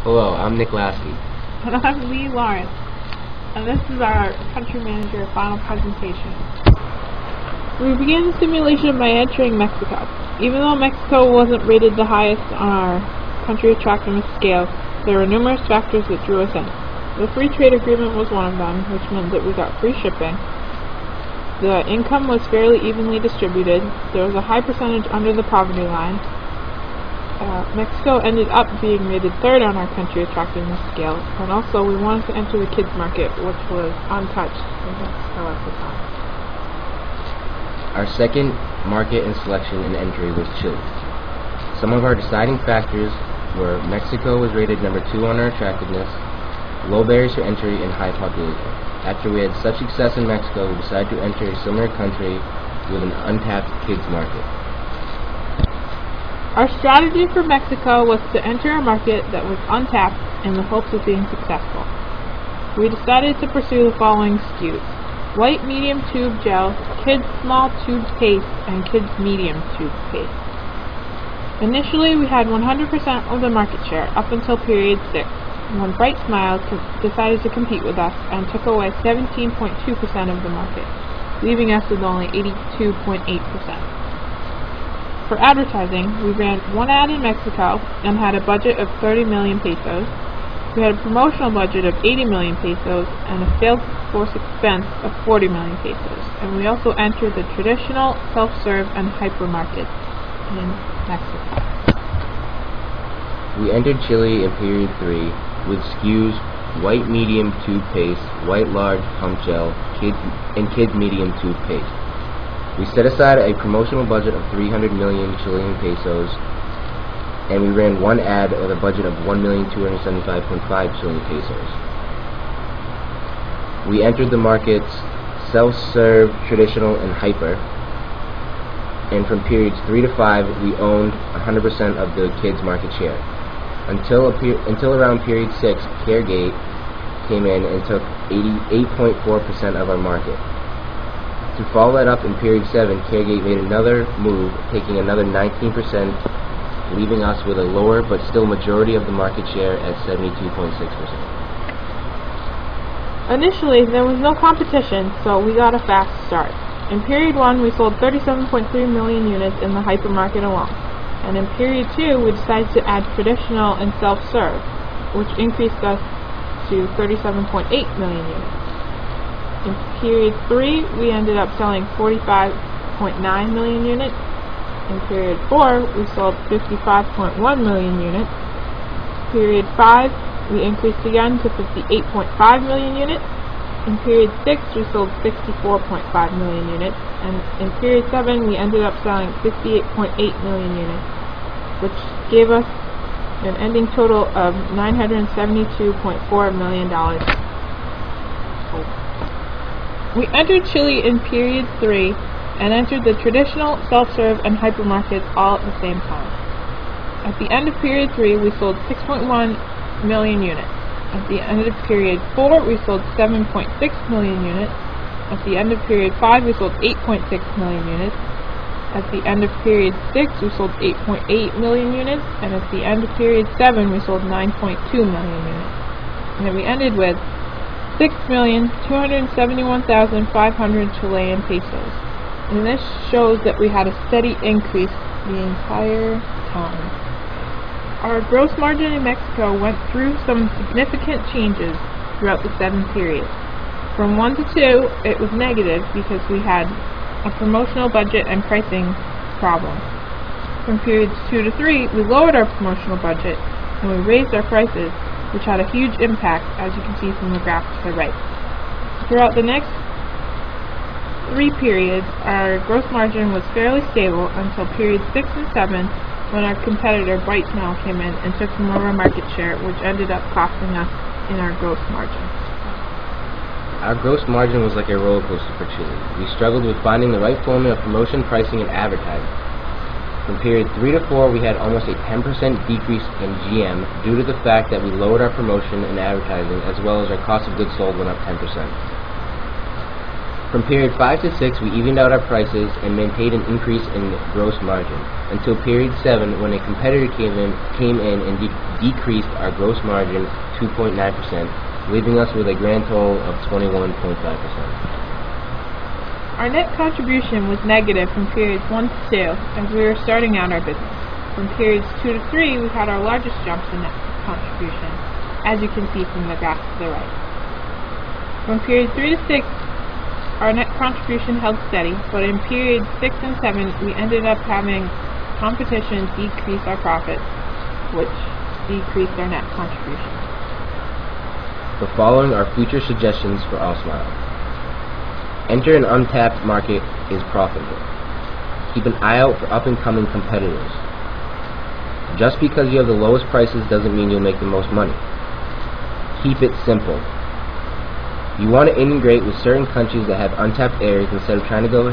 Hello, I'm Nick Lasky. And I'm Lee Lawrence, and this is our country manager final presentation. We began the simulation by entering Mexico. Even though Mexico wasn't rated the highest on our country attractiveness scale, there were numerous factors that drew us in. The free trade agreement was one of them, which meant that we got free shipping. The income was fairly evenly distributed. There was a high percentage under the poverty line. Mexico ended up being rated third on our country attractiveness scale, and also we wanted to enter the kids market, which was untouched in Mexico at the time. Our second market in selection and entry was Chile. Some of our deciding factors were Mexico was rated number 2 on our attractiveness, low barriers to entry, and high population. After we had such success in Mexico, we decided to enter a similar country with an untapped kids market. Our strategy for Mexico was to enter a market that was untapped in the hopes of being successful. We decided to pursue the following SKUs: white medium tube gel, kids small tube paste, and kids medium tube paste. Initially, we had 100% of the market share up until period 6, when Bright Smiles decided to compete with us and took away 17.2% of the market, leaving us with only 82.8%. For advertising, we ran one ad in Mexico and had a budget of 30 million pesos. We had a promotional budget of 80 million pesos and a sales force expense of 40 million pesos. And we also entered the traditional, self-serve, and hypermarkets in Mexico. We entered Chile in period 3 with SKUs white medium tube paste, white large pump gel, kids medium tube paste. We set aside a promotional budget of 300 million Chilean pesos, and we ran one ad with a budget of 1,275.5 Chilean pesos. We entered the markets self-serve, traditional, and hyper, and from periods 3 to 5 we owned 100% of the kids market share. Until around period 6, Caregate came in and took 88.4% of our market. To follow that up in period 7, Caregate made another move, taking another 19%, leaving us with a lower but still majority of the market share at 72.6%. Initially, there was no competition, so we got a fast start. In period 1, we sold 37.3 million units in the hypermarket alone. And in period 2, we decided to add traditional and self-serve, which increased us to 37.8 million units. In period 3, we ended up selling 45.9 million units. In period 4, we sold 55.1 million units. Period 5, we increased again to 58.5 million units. In period 6, we sold 64.5 million units. And in period 7, we ended up selling 58.8 million units, which gave us an ending total of $972.4 million. We entered Chile in period 3 and entered the traditional, self-serve, and hypermarkets all at the same time. At the end of period 3, we sold 6.1 million units. At the end of period 4, we sold 7.6 million units. At the end of period 5, we sold 8.6 million units. At the end of period 6, we sold 8.8 million units. And at the end of period 7, we sold 9.2 million units. And then we ended with 6,271,500 Chilean pesos. And this shows that we had a steady increase the entire time. Our gross margin in Mexico went through some significant changes throughout the 7 periods. From 1 to 2, it was negative because we had a promotional budget and pricing problems. From periods 2 to 3, we lowered our promotional budget and we raised our prices, which had a huge impact, as you can see from the graph to the right. Throughout the next 3 periods, our gross margin was fairly stable until periods 6 and 7, when our competitor Bright Smile came in and took some of our market share, which ended up costing us in our gross margin. Our gross margin was like a roller coaster for Chile. We struggled with finding the right formula of promotion, pricing, and advertising. From period 3 to 4, we had almost a 10% decrease in GM due to the fact that we lowered our promotion and advertising, as well as our cost of goods sold went up 10%. From period 5 to 6, we evened out our prices and maintained an increase in gross margin, until period 7, when a competitor came in and decreased our gross margin 2.9%, leaving us with a grand total of 21.5%. Our net contribution was negative from periods 1 to 2, as we were starting out our business. From periods 2 to 3, we had our largest jumps in net contribution, as you can see from the graph to the right. From period 3 to 6, our net contribution held steady, but in periods 6 and 7, we ended up having competition decrease our profits, which decreased our net contribution. The following are future suggestions for AllsmileCM. Enter an untapped market is profitable. Keep an eye out for up-and-coming competitors. Just because you have the lowest prices doesn't mean you'll make the most money. Keep it simple. You want to integrate with certain countries that have untapped areas instead of trying to go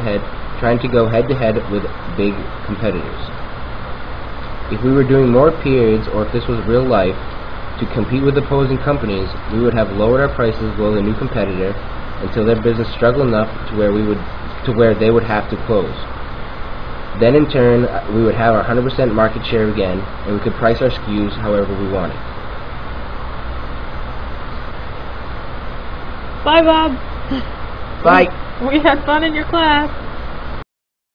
head-to-head with big competitors. If we were doing more periods, or if this was real life, to compete with opposing companies, we would have lowered our prices below the new competitor until their business struggled enough to where they would have to close. Then in turn, we would have our 100% market share again, and we could price our SKUs however we wanted. Bye, Bob. Bye. We had fun in your class.